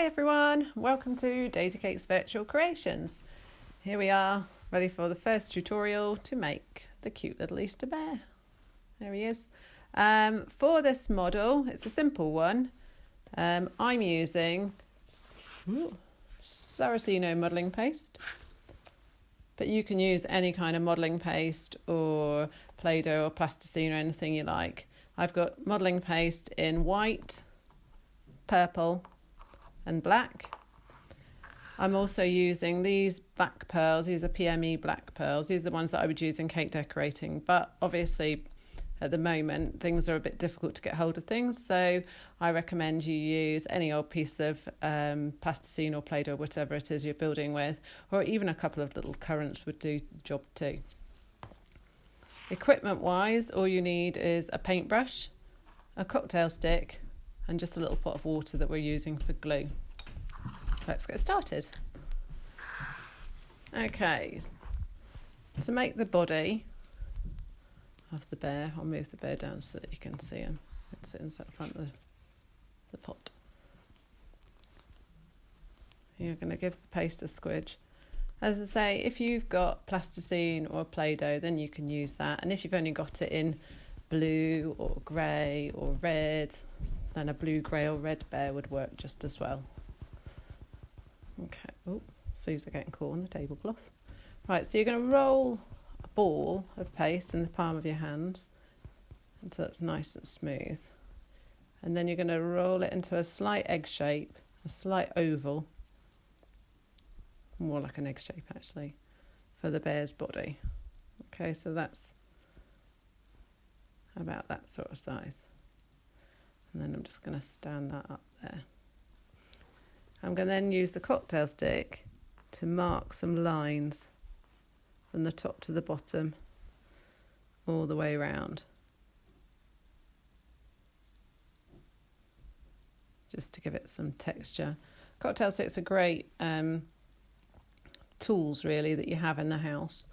Hi everyone, welcome to Daisy Cake's Virtual Creations. Here we are, ready for the first tutorial to make the cute little Easter bear. There he is. For this model, it's a simple one. I'm using Saraceno modelling paste, but you can use any kind of modelling paste or Play-Doh or plasticine or anything you like. I've got modelling paste in white, purple and black. I'm also using these black pearls. These are PME black pearls. These are the ones that I would use in cake decorating, but obviously at the moment things are a bit difficult to get hold of things, so I recommend you use any old piece of plasticine or Play-Doh, whatever it is you're building with, or even a couple of little currants would do the job too. Equipment wise, all you need is a paintbrush, a cocktail stick, and just a little pot of water that we're using for glue. Let's get started. Okay, to make the body of the bear, I'll move the bear down so that you can see him. It's inside the front of the pot. You're going to give the paste a squidge. As I say, if you've got plasticine or Play-Doh, then you can use that. And if you've only got it in blue or grey or red, then a blue, grey or red bear would work just as well. Okay, oh, sleeves are getting caught on the tablecloth. Right, so you're going to roll a ball of paste in the palm of your hands until it's nice and smooth. And then you're going to roll it into a slight egg shape, a slight oval, more like an egg shape actually, for the bear's body. Okay, so that's about that sort of size. And then I'm just going to stand that up there. I'm going to then use the cocktail stick to mark some lines from the top to the bottom all the way around, just to give it some texture. Cocktail sticks are great tools really that you have in the house,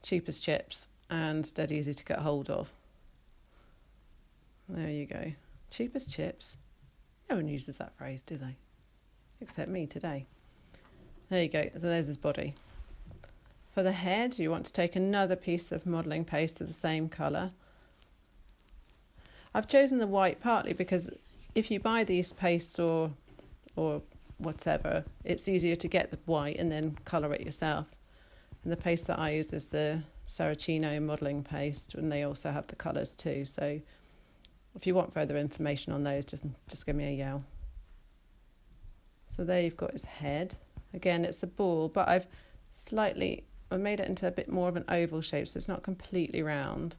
cheap as chips and dead easy to get hold of. There you go. Cheap as chips. No one uses that phrase, do they? Except me today. There you go. So there's his body. For the head, you want to take another piece of modelling paste of the same colour. I've chosen the white partly because if you buy these pastes or whatever, it's easier to get the white and then colour it yourself. And the paste that I use is the Saraceno modelling paste, and they also have the colours too. So if you want further information on those, just give me a yell. So there you've got his head. Again, it's a ball, but I've made it into a bit more of an oval shape, so it's not completely round.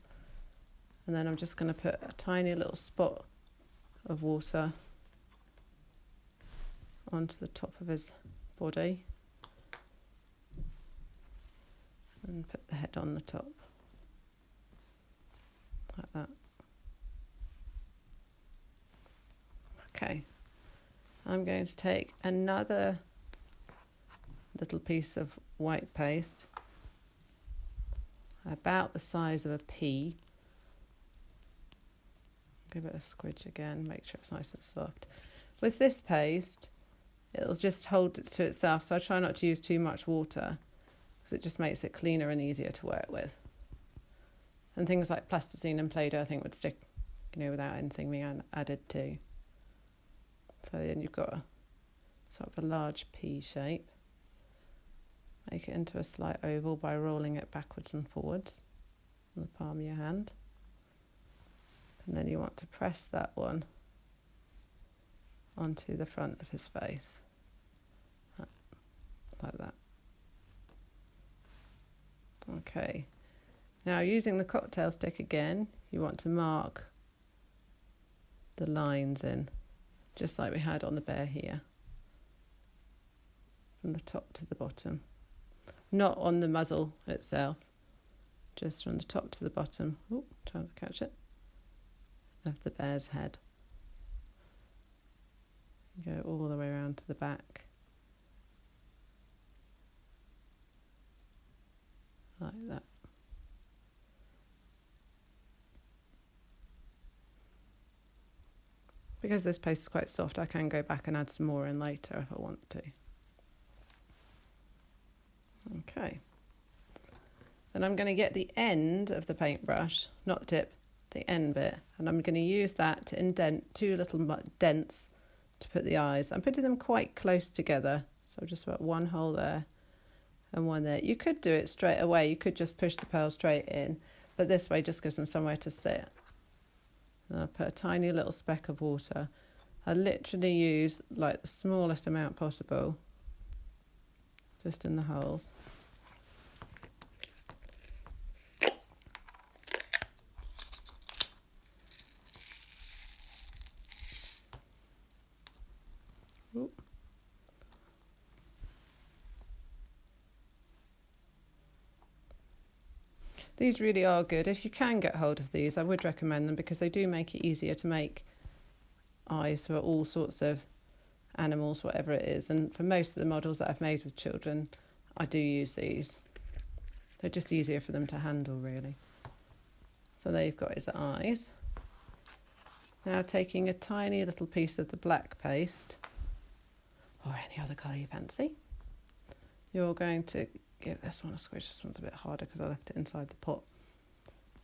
And then I'm just going to put a tiny little spot of water onto the top of his body and put the head on the top, like that. Okay, I'm going to take another little piece of white paste, about the size of a pea. Give it a squidge again, make sure it's nice and soft. With this paste, it'll just hold it to itself, so I try not to use too much water because it just makes it cleaner and easier to work with. And things like plasticine and Play-Doh I think would stick, without anything being added to. So then you've got a sort of a large pea shape. Make it into a slight oval by rolling it backwards and forwards on the palm of your hand. And then you want to press that one onto the front of his face, like that. Okay, now using the cocktail stick again, you want to mark the lines in, just like we had on the bear here, from the top to the bottom. Not on the muzzle itself, just from the top to the bottom. Oh, trying to catch it. Of the bear's head. Go all the way around to the back. Like that. Because this paste is quite soft, I can go back and add some more in later if I want to. Okay. Then I'm going to get the end of the paintbrush, not the tip, the end bit, and I'm going to use that to indent 2 little dents to put the eyes. I'm putting them quite close together, so just about 1 hole there and 1 there. You could do it straight away, you could just push the pearl straight in, but this way just gives them somewhere to sit. And I'll put a tiny little speck of water. I literally use like the smallest amount possible, just in the holes. Ooh. These really are good. If you can get hold of these, I would recommend them because they do make it easier to make eyes for all sorts of animals, whatever it is. And for most of the models that I've made with children, I do use these. They're just easier for them to handle, really. So there you've got his eyes. Now taking a tiny little piece of the black paste, or any other colour you fancy, you're going to give this one a squish. This one's a bit harder because I left it inside the pot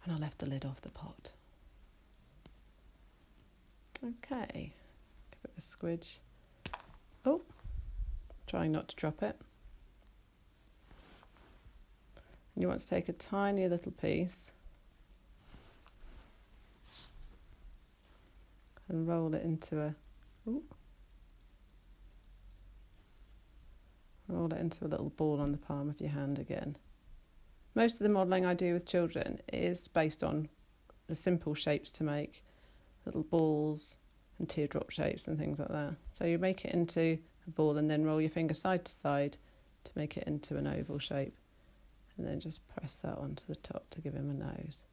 and I left the lid off the pot. Okay, give it a squidge. Oh, trying not to drop it. And you want to take a tiny little piece and roll it into a little ball on the palm of your hand again. Most of the modelling I do with children is based on the simple shapes to make, little balls and teardrop shapes and things like that. So you make it into a ball and then roll your finger side to side to make it into an oval shape, and then just press that onto the top to give him a nose.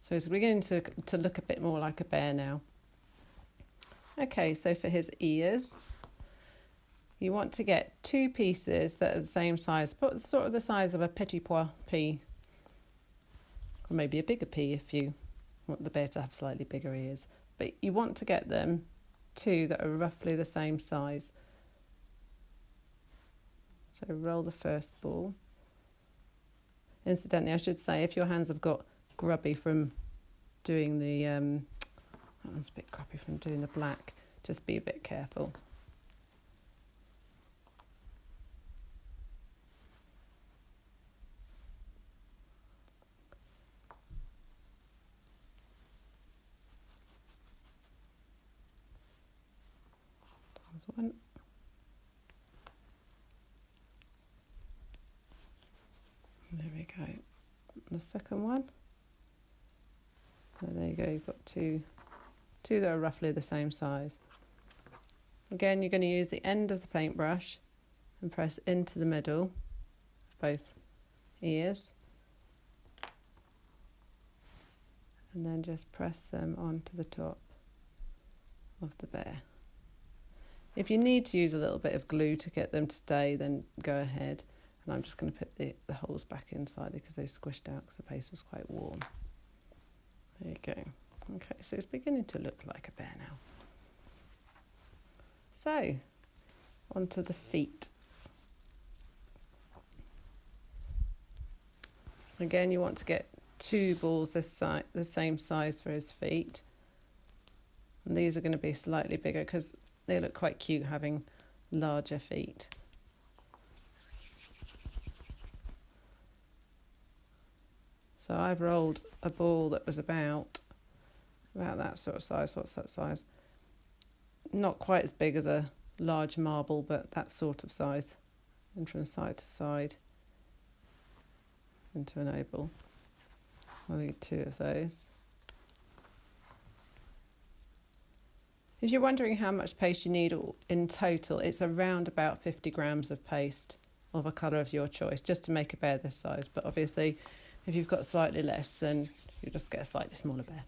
So he's beginning to look a bit more like a bear now. Okay, so for his ears, you want to get 2 pieces that are the same size, but sort of the size of a petit pois pea, or maybe a bigger pea if you want the bear to have slightly bigger ears. But you want to get them 2 that are roughly the same size. So roll the first ball. Incidentally, I should say, if your hands have got grubby from doing the, that was a bit grubby from doing the black, just be a bit careful. One. There we go. The second one. So there you go, you've got two that are roughly the same size. Again, you're going to use the end of the paintbrush and press into the middle of both ears. And then just press them onto the top of the bear. If you need to use a little bit of glue to get them to stay, then go ahead. And I'm just going to put the holes back inside because they've squished out because the paste was quite warm. There you go. Okay, so it's beginning to look like a bear now. So, onto the feet. Again, you want to get 2 balls this size, the same size for his feet. And these are going to be slightly bigger because they look quite cute having larger feet. So I've rolled a ball that was about that sort of size. What's that size? Not quite as big as a large marble, but that sort of size. And from side to side into an oval. I'll need 2 of those. If you're wondering how much paste you need in total, it's around about 50 grams of paste of a colour of your choice, just to make a bear this size. But obviously, if you've got slightly less, then you just get a slightly smaller bear.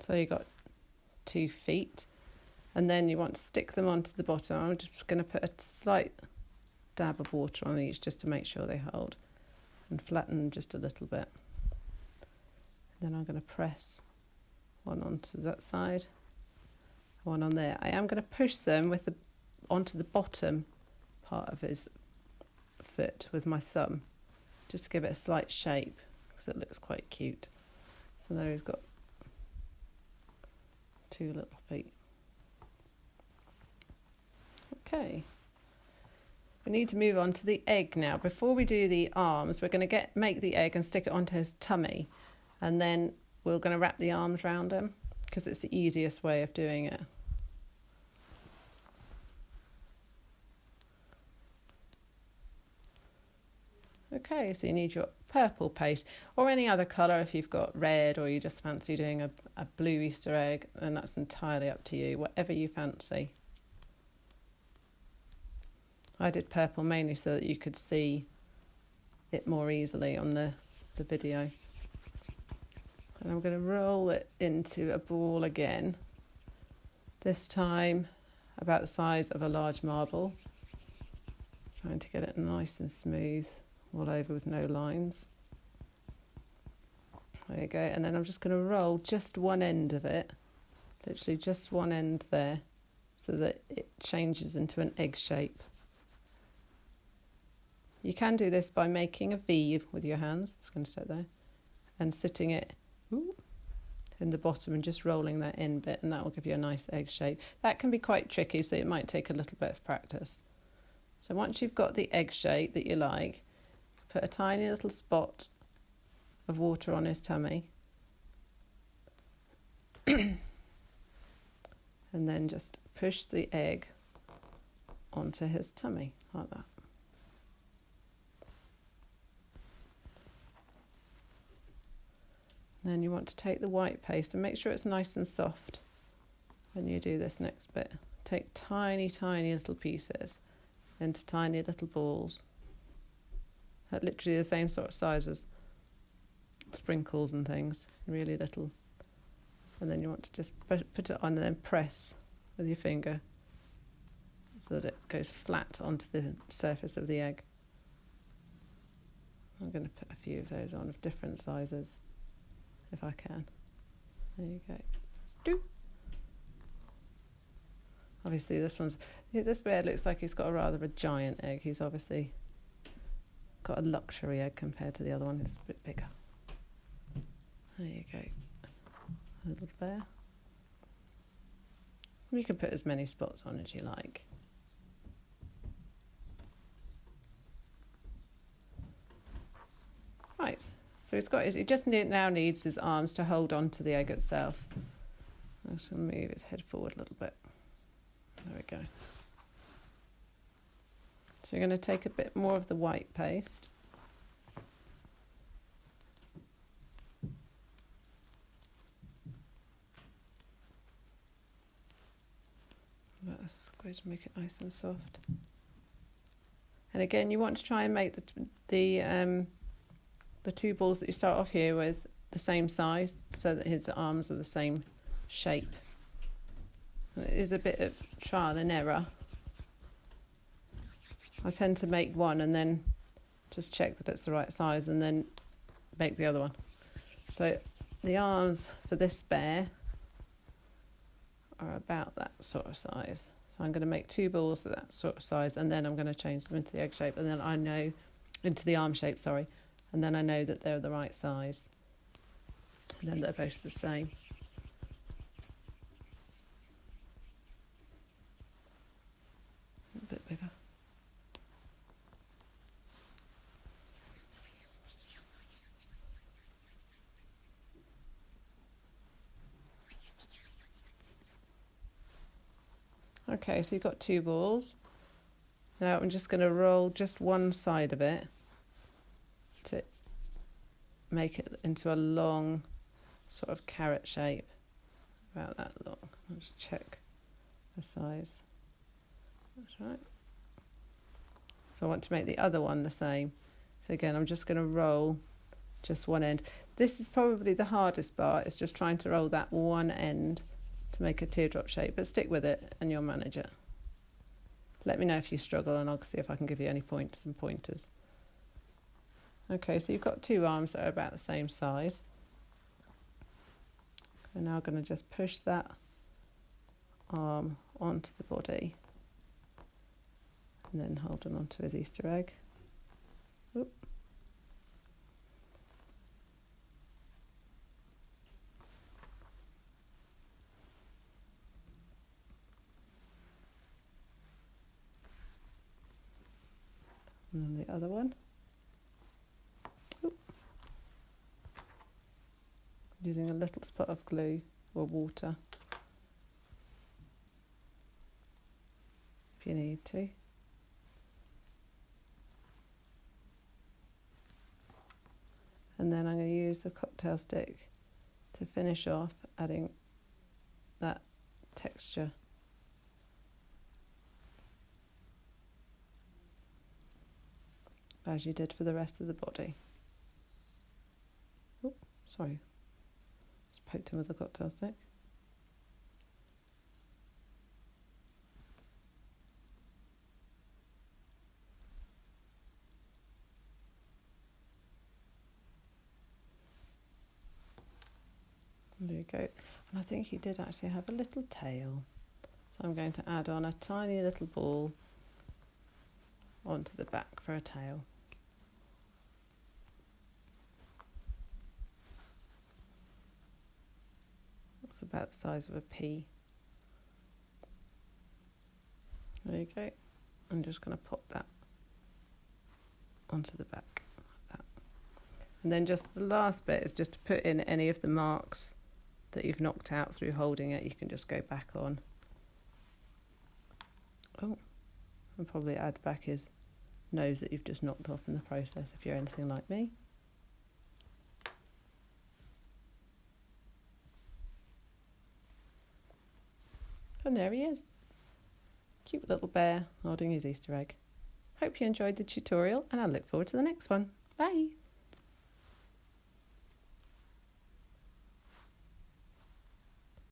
So you've got 2 feet, and then you want to stick them onto the bottom. I'm just going to put a slight dab of water on each just to make sure they hold. and flatten them just a little bit. Then I'm going to press one onto that side, one on there. I am going to push them with onto the bottom part of his foot with my thumb, just to give it a slight shape, because it looks quite cute. So there he's got two little feet. Okay, we need to move on to the egg now. Before we do the arms, we're going to make the egg and stick it onto his tummy, and then we're going to wrap the arms around him, because it's the easiest way of doing it. Okay, so you need your purple paste, or any other colour if you've got red, or you just fancy doing a blue Easter egg, and that's entirely up to you, whatever you fancy. I did purple mainly so that you could see it more easily on the video. And I'm going to roll it into a ball again, this time about the size of a large marble, trying to get it nice and smooth all over with no lines. There you go. And then I'm just going to roll just one end of it, literally just one end there, so that it changes into an egg shape. You can do this by making a V with your hands, it's going to stay there, and sitting it in the bottom and just rolling that in bit, and that will give you a nice egg shape. That can be quite tricky, so it might take a little bit of practice. So once you've got the egg shape that you like, put a tiny little spot of water on his tummy, and then just push the egg onto his tummy like that. Then you want to take the white paste and make sure it's nice and soft when you do this next bit. Take tiny, tiny little pieces into tiny little balls. At literally the same sort of size as sprinkles and things, really little. And then you want to just put it on and then press with your finger so that it goes flat onto the surface of the egg. I'm going to put a few of those on of different sizes, if I can. There you go. Obviously this bird looks like he's got a giant egg. He's obviously got a luxury egg compared to the other one. It's a bit bigger. There you go. A little bear. You can put as many spots on as you like. Right. So he just now needs his arms to hold on to the egg itself. I'm just going to move his head forward a little bit. There we go. So you're going to take a bit more of the white paste. That's going to make it nice and soft. And again, you want to try and make the two balls that you start off here with the same size, so that his arms are the same shape. It is a bit of trial and error. I tend to make one and then just check that it's the right size and then make the other one. So the arms for this bear are about that sort of size. So I'm going to make two balls of that sort of size, and then I'm going to change them into the egg shape, and then I know, into the arm shape, sorry. And then I know that they're the right size. And then they're both the same. A bit bigger. Okay, so you've got two balls. Now I'm just going to roll just one side of it to make it into a long sort of carrot shape, about that long. I'll just check the size. That's right. So I want to make the other one the same. So again, I'm just going to roll just one end. This is probably the hardest part, is just trying to roll that one end to make a teardrop shape, but stick with it and you'll manage it. Let me know if you struggle and I'll see if I can give you any pointers. Okay, so you've got two arms that are about the same size. We're now going to just push that arm onto the body and then hold on onto his Easter egg. Oop. And then the other one. Oop. Using a little spot of glue or water if you need to. And then I'm going to use the cocktail stick to finish off, adding that texture. As you did for the rest of the body. Oh, sorry. Just poked him with a cocktail stick. There you go. And I think he did actually have a little tail. So I'm going to add on a tiny little ball onto the back for a tail. It's about the size of a pea. There you go. I'm just going to pop that onto the back like that. And then just the last bit is just to put in any of the marks that you've knocked out through holding it. You can just go back on. Oh, and probably add back his nose that you've just knocked off in the process if you're anything like me. And there he is. Cute little bear holding his Easter egg. Hope you enjoyed the tutorial and I look forward to the next one. Bye!